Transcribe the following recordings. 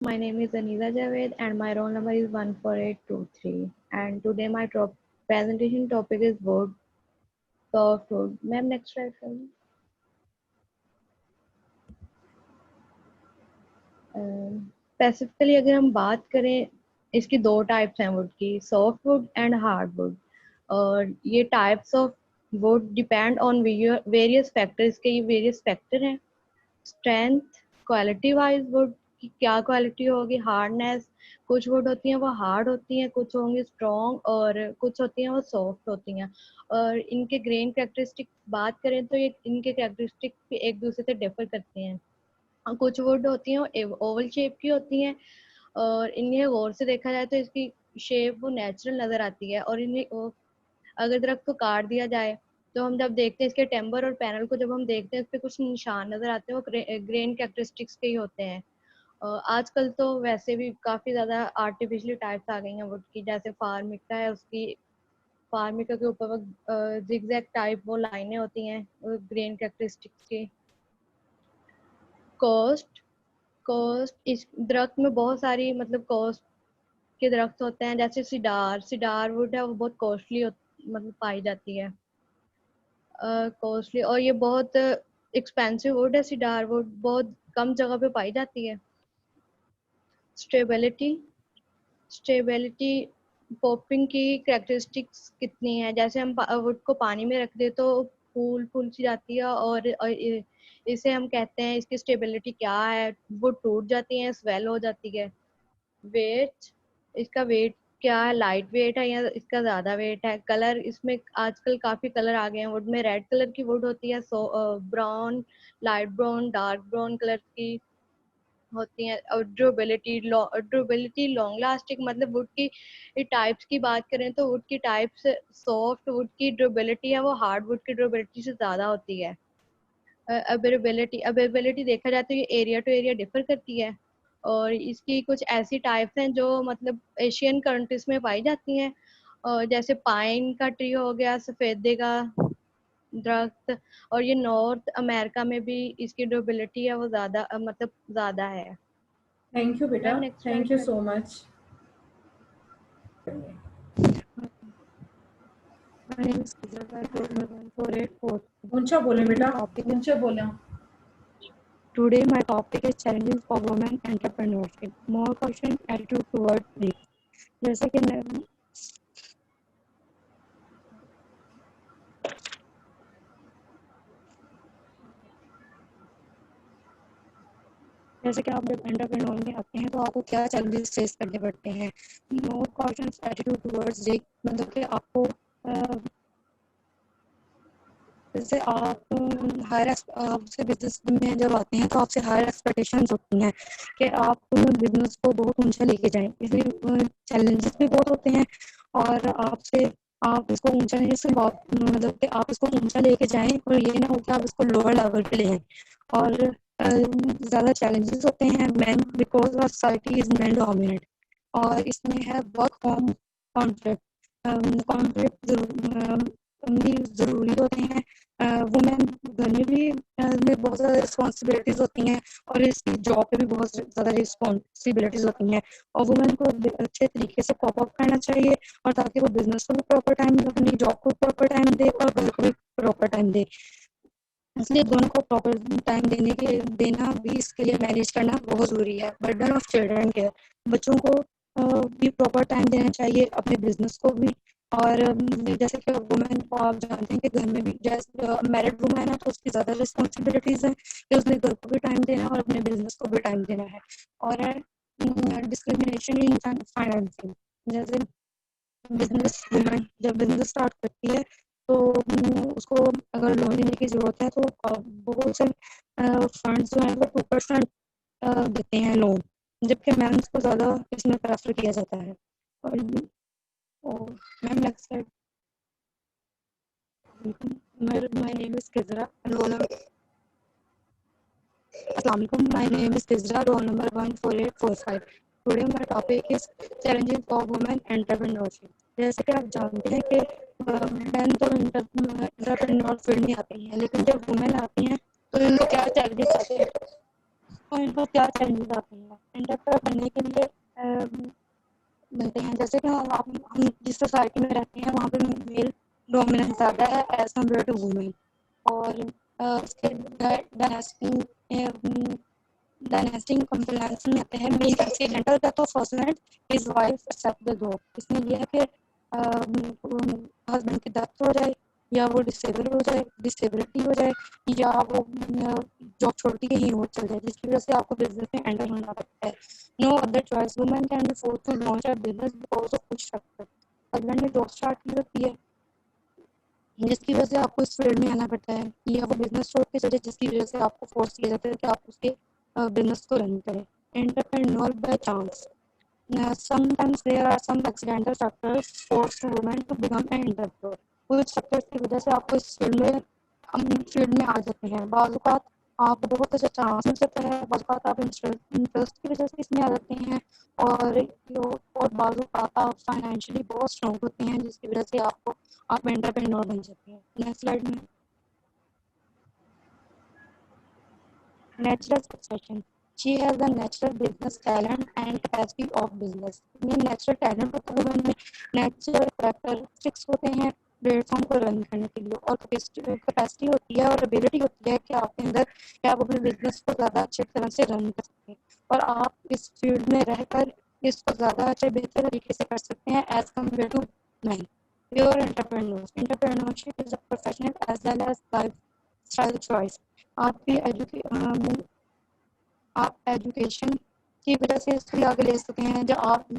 My name is Anisa Javed and my roll number is 14823. And today my presentation topic is wood, softwood. Ma'am, next slide please. Specifically अगर हम बात करें, इसकी दो types हैं would की, soft wood and hard would. और ये types of would depend on various factors के, ये वेरियस फैक्टर हैं। स्ट्रेंथ, क्वालिटी वाइज वुड की क्या क्वालिटी होगी, हार्डनेस। कुछ वुड होती हैं वो हार्ड होती हैं, कुछ होंगी स्ट्रॉन्ग और कुछ होती हैं वो सॉफ्ट होती हैं। और इनके ग्रेन कैरेक्टरिस्टिक बात करें तो ये इनके कैरेक्टरिस्टिक एक दूसरे से डिफर करते हैं। कुछ वुड होती हैं ओवल शेप की होती हैं और इन्हें गौर से देखा जाए तो इसकी शेप वो नेचुरल नजर आती है। और इन्हें अगर दरख्त को काट दिया जाए तो हम जब देखते हैं इसके टेम्बर और पैनल को, जब हम देखते हैं उस पर कुछ निशान नजर आते हैं, वो ग्रेन कैरेक्टरिस्टिक्स के ही होते हैं। आजकल तो वैसे भी काफी ज्यादा आर्टिफिशियल टाइप्स आ गई हैं वुड की, जैसे फार्मिका है, उसकी फार्मिका के ऊपर वो जिगजैग टाइप वो लाइनें होती हैं ग्रेन कैरेक्टरिस्टिक्स की। कॉस्ट कॉस्ट इस दरख्त में बहुत सारी मतलब कॉस्ट के दरख्त होते हैं, जैसे सिडार सिडार वुड है, वो बहुत कॉस्टली मतलब पाई जाती है, कॉस्टली। और ये बहुत एक्सपेंसिव वुड है, सिडार वुड बहुत कम जगह पे पाई जाती है। स्टेबिलिटी स्टेबिलिटी पॉपिंग की कैरेक्टरिस्टिक्स कितनी है, जैसे हम वुड को पानी में रख दे तो फूल फूल सी जाती है, और इसे हम कहते हैं इसकी स्टेबिलिटी क्या है, वुड टूट जाती है, स्वेल हो जाती है। वेट, इसका वेट क्या है, लाइट वेट है या इसका ज्यादा वेट है। कलर, इसमें आजकल काफी कलर आ गए हैं वुड में। रेड कलर की वुड होती है, brown, light brown, dark brown colour की होती हैं। और ड्यूरेबिलिटी लॉन्ग लास्टिंग, मतलब वुड की टाइप्स की बात करें तो वुड की टाइप्स, सॉफ्ट वुड की ड्यूरेबिलिटी है वो हार्ड वुड की ड्यूरेबिलिटी से ज्यादा होती है। अवेलेबिलिटी देखा जाए तो ये एरिया टू एरिया डिफर करती है। और इसकी कुछ ऐसी टाइप्स हैं जो मतलब एशियन कंट्रीज में पाई जाती हैं, जैसे पाइन का ट्री हो गया, सफेदे का दरख्त। और ये नॉर्थ अमेरिका में भी इसकी ड्यूरेबिलिटी है वो ज्यादा मतलब ज्यादा है। थैंक यू बेटा, ma'am next thank slide you कर सो दीजिए। Much. My name is Kizra, roll number 1484. ऊंचा बोले Today बेटा, my topic is ऊंचे बोले। Today my topic is challenges for women entrepreneurship. More caution, attitude towards risk. जैसे कि मैं जैसे कि आप जब एंटरप्रेन्योर में आते हैं तो आपको क्या चैलेंजेस फेस करने पड़ते हैं। मोर कॉशन, एटीट्यूड टुवर्ड्स रिस्क, मतलब कि आपको जैसे आप आपसे बिजनेस में जब आते हैं तो आपसे हायर एक्सपेक्टेशंस होती हैं कि आप बिजनेस को बहुत ऊंचा लेके जाएं, इसलिए चैलेंजेस भी बहुत होते हैं। और आपसे आप इसको ऊंचा नहीं, जैसे मतलब कि आप इसको ऊंचा लेके जाएं और ये ना हो कि आप इसको लोअर लेवल पे ले आएं। और ज़्यादा चैलेंजेस होते हैं man, because our society is man dominate. और इसमें है वर्क होम कॉन्फ्लिक्ट। कॉन्फ्लिक्ट भी ज़रूरी होते हैं। वुमेन घर में भी में बहुत ज़्यादा रिस्पॉन्सिबिलिटीज़ होती हैं और इसकी जॉब पे भी बहुत ज़्यादा रिस्पॉन्सिबिलिटीज़ होती हैं। और वुमेन को अच्छे तरीके से कॉप अप करना चाहिए, और ताकि वो बिजनेस को भी प्रॉपर टाइम दे, अपनी जॉब को प्रॉपर टाइम दे और घर को भी प्रॉपर टाइम दे। इसलिए दोनों को प्रॉपर टाइम देना भी इसके लिए मैनेज करना बहुत ज़रूरी है। बर्डन ऑफ चिल्ड्रन केयर, बच्चों को भी प्रॉपर टाइम देना चाहिए, अपने बिजनेस को भी। और जैसे कि वुमेन को आप जानते हैं कि घर में भी, जैसे मैरिड वुमेन है तो उसकी ज़्यादा रिस्पॉन्सिबिलिटीज़ हैं कि उसने घर को भी टाइम देना है और अपने बिजनेस को भी टाइम देना है। और डिस्क्रिमिनेशन इन फाइनेंसिंग, जैसे बिजनेस वुमेन जब बिजनेस स्टार्ट करती है तो उसको अगर लोन लेने की ज़रूरत है तो बहुत से फंड्स जो हैं वो 2% देते हैं लोन, जबकि मैम्स को ज़्यादा इसमें प्रेफर किया जाता है। और ma'am next slide. My name is Kizra, roll number अस्सलाम वालेकुम, my name is Kizra, roll number 14845। Today my topic is challenges for women entrepreneurship. जैसे कि आप जानते हैं कि मैन तो एंटरप्रेन्योर फील्ड में आते हैं, लेकिन जब वुमेन आती हैं तो इनको क्या चैलेंजेस आते हैं। और इनको क्या चैलेंजेस आते हैं एंटर करने के लिए मिलते हैं। जैसे कि हम जिस सोसाइटी में रहते हैं वहाँ पे मेल डोमिनेंस ज़्यादा है एज कम्पेयर टू वुमेन। और उसके डायनेस्टिंग कंप्लायंस में आते हैं male accidental death of person his wife accept the job. इसमें यह है कि हस्बैंड की डेथ हो जाए या वो डिसेबल हो जाए, डिसेबिलिटी हो जाए, या वो जॉब छोड़ के कहीं और चल जाए, जिसकी वजह से आपको बिजनेस में एंटर होना पड़ता है। No other choice, women can be forced to launch a business because of कुछ फैक्टर। हस्बैंड ने जॉब स्टार्ट की होती है जिसकी वजह से आपको इस फील्ड में आना पड़ता है, या वो बिजनेस छोड़ के चले जिसकी वजह से आपको फोर्स किया जाता है कि आप उसके बिजनेस को रन करें। Entrepreneur by chance, sometimes there are some accidental factors force women to become an entrepreneur। कुछ फैक्टर्स की वजह से आपको इस फील्ड में आ जाते हैं। बाज़ औक़ात आपको बहुत अच्छा चांस मिल सकता है, बाज़ औक़ात आप इंटरेस्ट की वजह से इसमें आ जाते हैं, और बाज़ औक़ात आप फाइनेंशियली बहुत स्ट्रॉन्ग होते हैं जिसकी वजह से आप एंटरप्रेन्योर बन सकते हैं। नेक्स्ट स्लाइड में natural succession, she has the natural business talent and capacity of business। ये नेचुरल टैलेंट होता है वुमेन में, नेचुरल कैरेक्टरिस्टिक्स होते हैं प्लेटफॉर्म को रन करने के लिए, और कैपेसिटी होती है और एबिलिटी होती है कि आपके अंदर कि आप अपने बिजनेस को ज़्यादा अच्छी तरह से रन कर सकते हैं, और आप इस फील्ड में रहकर इसको ज़्यादा अच्छे बेहतर तरीके से कर सकते हैं as compare to man. Pure entrepreneurship is a professional as well as lifestyle choice. आप एजुकेशन की वजह से इसको आगे ले सकते हैं,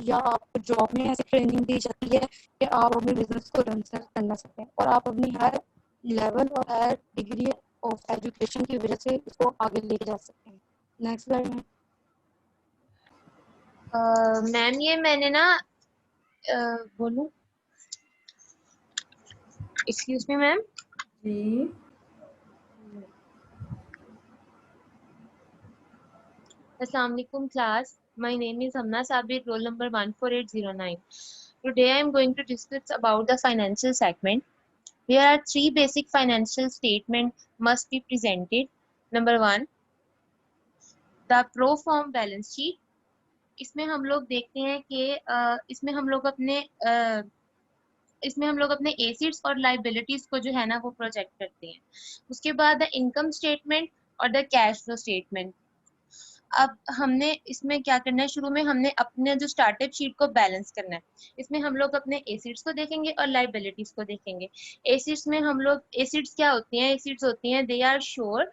या आपको जॉब में ऐसी ट्रेनिंग दी जाती है कि आप अपने बिजनेस को रन करना सकते हैं, और आप अपनी हायर लेवल और हायर डिग्री ऑफ एजुकेशन की वजह से इसको आगे लेके जा सकते हैं। नेक्स्ट स्लाइड में मैम ये मैंने ना बोलूं, excuse me ma'am. Ji Assalamu alaikum class. My name is Hamna Sabir, roll number 14809. Today I am going to discuss about the financial segment. There are three basic financial statements must be presented. Number 1, the pro forma balance sheet. इसमें हम लोग देखते हैं कि इसमें हम लोग अपने एसेट्स और लाइबिलिटीज को जो है ना वो प्रोजेक्ट करते हैं। उसके बाद द इनकम स्टेटमेंट और द कैश फ्लो स्टेटमेंट। अब हमने इसमें क्या करना है, शुरू में हमने अपने जो स्टार्टअप शीट को बैलेंस करना है। इसमें हम लोग अपने एसेट्स को देखेंगे और लाइबिलिटीज को देखेंगे। एसेट्स में हम लोग, एसेट्स क्या होती हैं, एसेट्स होती हैं they are sure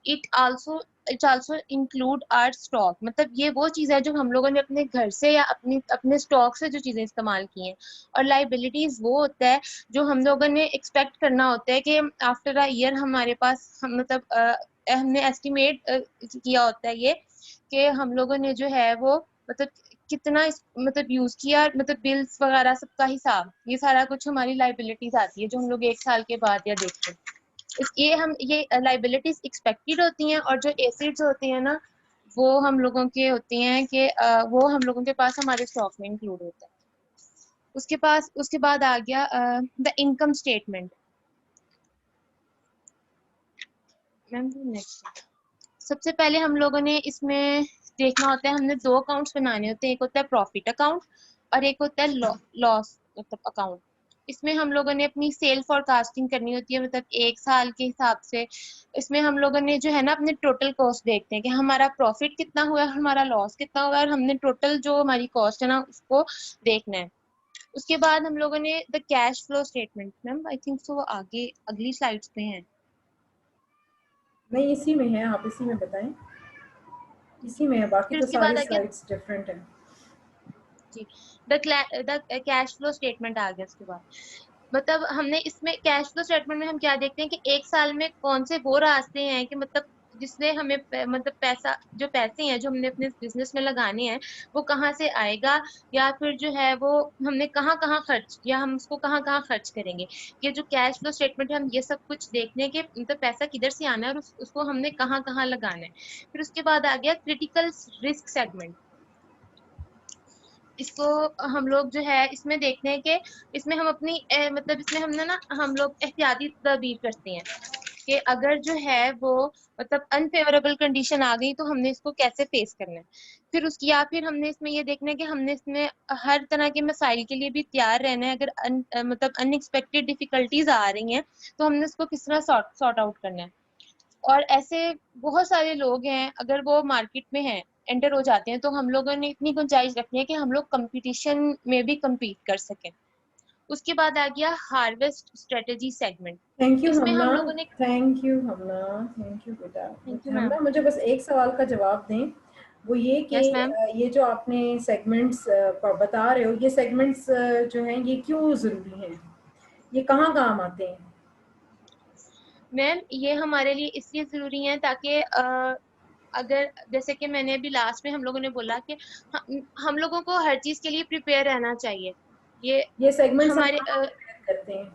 it also include our stock. मतलब ये वो चीज़ है जो हम लोगों ने अपने घर से या अपने स्टॉक से जो चीज़ें इस्तेमाल की हैं। और लाइबिलिटीज वो होता है जो हम लोगों ने एक्सपेक्ट करना होता है कि आफ्टर अ ईयर हमारे पास हमने एस्टिमेट किया होता है ये कि हम लोगों ने जो है वो मतलब कितना यूज किया, मतलब बिल्स वगैरह सबका हिसाब, ये सारा कुछ हमारी लाइबिलिटीज आती है जो हम लोग 1 साल के बाद या देखते हैं। ये लाइबिलिटीज एक्सपेक्टेड होती हैं, और जो एसेट्स होती हैं ना वो हम लोगों के होती हैं कि वो हम लोगों के पास हमारे स्टॉक में इंक्लूड होता है। उसके बाद आ गया the income statement. Ma'am next, सबसे पहले हम लोगों ने इसमें देखना होता है, हमने 2 अकाउंट्स बनाने होते हैं, एक होता है प्रॉफिट अकाउंट और एक होता है लॉस मतलब अकाउंट। इसमें हम लोगों ने अपनी सेल फॉरकास्टिंग करनी होती है, मतलब 1 साल के हिसाब से। इसमें हम लोगों ने जो है ना अपने टोटल कॉस्ट देखते हैं कि हमारा प्रॉफिट कितना हुआ है, हमारा लॉस कितना हुआ है, और हमने टोटल जो हमारी कॉस्ट है ना उसको देखना है। उसके बाद हम लोगों ने the cash flow statement, ma'am I think so आगे अगली स्लाइड्स पे हैं। नहीं, इसी में है, आप इसी में बताएं। इसी में है, बाकी फिर तो उसके बाद सारी आ गया स्लाइड्स डिफरेंट हैं। जी द कैश फ्लो स्टेटमेंट आ गया। उसके बाद मतलब हमने इसमें कैश फ्लो स्टेटमेंट में हम क्या देखते हैं कि 1 साल में कौन से वो रास्ते हैं कि मतलब जिससे हमें मतलब पैसे हैं जो हमने अपने बिजनेस में लगाने हैं वो कहाँ से आएगा, या फिर जो है वो हमने कहाँ कहाँ खर्च, या हम उसको कहाँ कहाँ खर्च करेंगे। ये जो कैश फ्लो स्टेटमेंट है हम ये सब कुछ देखने के मतलब पैसा किधर से आना है और उसको हमने कहाँ कहाँ लगाना है। फिर उसके बाद आ गया क्रिटिकल रिस्क सेगमेंट। इसको हम लोग जो है इसमें देखते हैं कि इसमें हम अपनी मतलब इसमें हमने ना हम लोग एहतियाती तदबीर करते हैं। कि अगर जो है वो मतलब अनफेवरेबल कंडीशन आ गई तो हमने इसको कैसे फेस करना है। फिर उसकी या फिर हमने इसमें ये देखना है कि हमने इसमें हर तरह के मसाइल के लिए भी तैयार रहना है। अगर मतलब अनएक्सपेक्टेड डिफिकल्टीज आ रही हैं तो हमने उसको किस तरह सॉर्ट आउट करना है। और ऐसे बहुत सारे लोग हैं, अगर वो मार्केट में हैं, एंटर हो जाते हैं, तो हम लोगों ने इतनी गुंजाइश रखनी है कि हम लोग कंपटीशन में भी compete कर सकें। उसके बाद आ गया harvest strategy segment. Thank you इसमें हमना, हम लोगों ने thank you Hamna, thank you बेटा। Thank you Hamna ma'am. मुझे बस एक सवाल का जवाब दें, वो ये कि यस मैम। ये जो आपने सेगमेंट्स बता रहे हो, ये सेगमेंट्स जो हैं ये क्यों ज़रूरी हैं, ये कहाँ काम आते हैं? मैम ये हमारे लिए इसलिए जरूरी है ताकि अगर जैसे कि मैंने अभी लास्ट में हम लोगों ने बोला कि हम लोगों को हर चीज के लिए प्रिपेयर रहना चाहिए। ये सेगमेंट्स हम हमारे कहाँ implement करते हैं?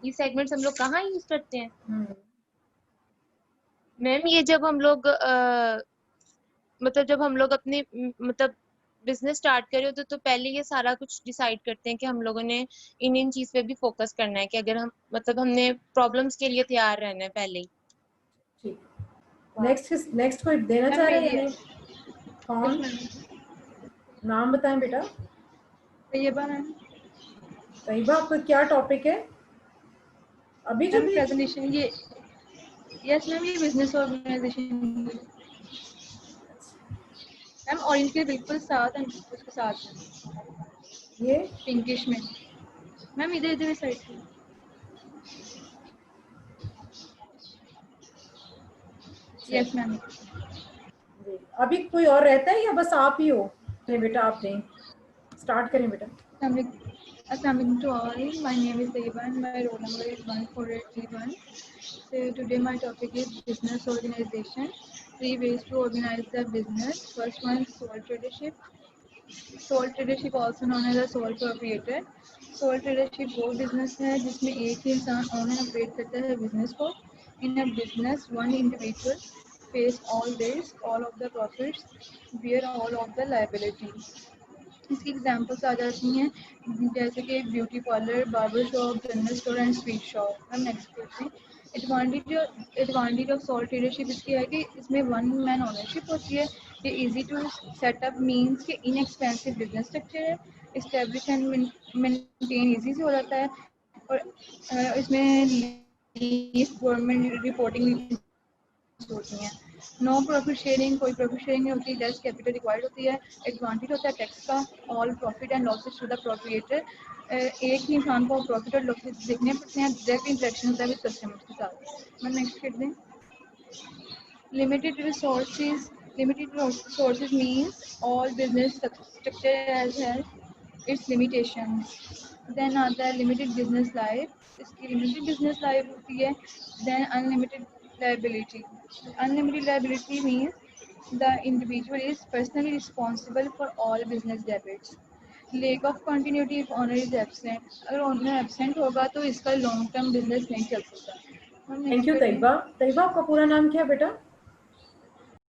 ये सेगमेंट्स हम लोग कहाँ यूज करते हैं हम्म, मैम? ये जब हम लोग मतलब जब हम लोग अपने मतलब बिजनेस स्टार्ट करे हो तो पहले ये सारा कुछ डिसाइड करते हैं कि हम लोगों ने इन चीज पे भी फोकस करना है कि अगर हम मतलब हमने प्रॉब्लम्स के लिए तैयार रहना है पहले ही। ठीक। नेक्स्ट कोई देना मैम चाह रहे हैं मेरी यानी? कौन? नाम बताएं बेटा। तैयबा मैम। तैयबा, आपका क्या टॉपिक है अभी जो मैम भी? प्रेजेंटेशन ये, यस मैम, ये बिजनेस ऑर्गेनाइजेशन मैम, ऑरेंज के बिल्कुल साथ एंड उसके साथ है ये पिंकिश में। मैम इधर इधर साइड से। Yes ma'am. जी, अभी कोई और रहता है या बस आप ही हो? नहीं बेटा, आप दें, स्टार्ट करें बेटा। Assalamualaikum to all. My name is Taiba and my roll number is 1481. So today my topic is business organization. 3 ways to organize the business. First one, sole tradership. Sole tradership also known as a sole proprietor. Sole tradership वो business है जिसमें एक ही इंसान own and operate करता है business को। In a business one individual face all risk, all of the profits, bear all of the liability. इसकी एग्जांपल्स आ जाती हैं जैसे कि beauty parlour, barber shop, general store and sweet shop. हम नेक्स्ट करते हैं। एडवांटेज ऑफ सोल ट्रेडरशिप इसकी है कि इसमें वन मैन ओनरशिप होती है। ये इजी टू सेटअप मीन्स कि इनएक्सपेंसिव बिजनेस स्ट्रक्चर है। इस्टेब्लिश एंड मेंटेन इजी से हो जाता है। और इसमें गवर्नमेंट रिपोर्टिंग होती हैं। नो प्रॉफिट शेयरिंग, कोई प्रॉफिट शेयरिंग नहीं होती। लेस कैपिटल रिक्वायर्ड होती है। एडवांटेज होता है टैक्स का, all profit and losses to the proprietor. एक ही इंसान को प्रॉफिट और लॉसेज देखने पड़ते हैं। डायरेक्ट इंटरेक्शन होता है विद कस्टमर्स के साथ। मैं नेक्स्ट कर दें। Limited resources means all business structure has its limitations. Then आता है limited business life. इसकी limited business life होती है। Then unlimited liability. Unlimited liability means the individual is personally responsible for all business debits. Lack of continuity if owner is absent. अगर owner absent होगा तो इसका long term business नहीं चल सकता। Thank you Taiba. तैयबा, आपका पूरा नाम क्या है बेटा?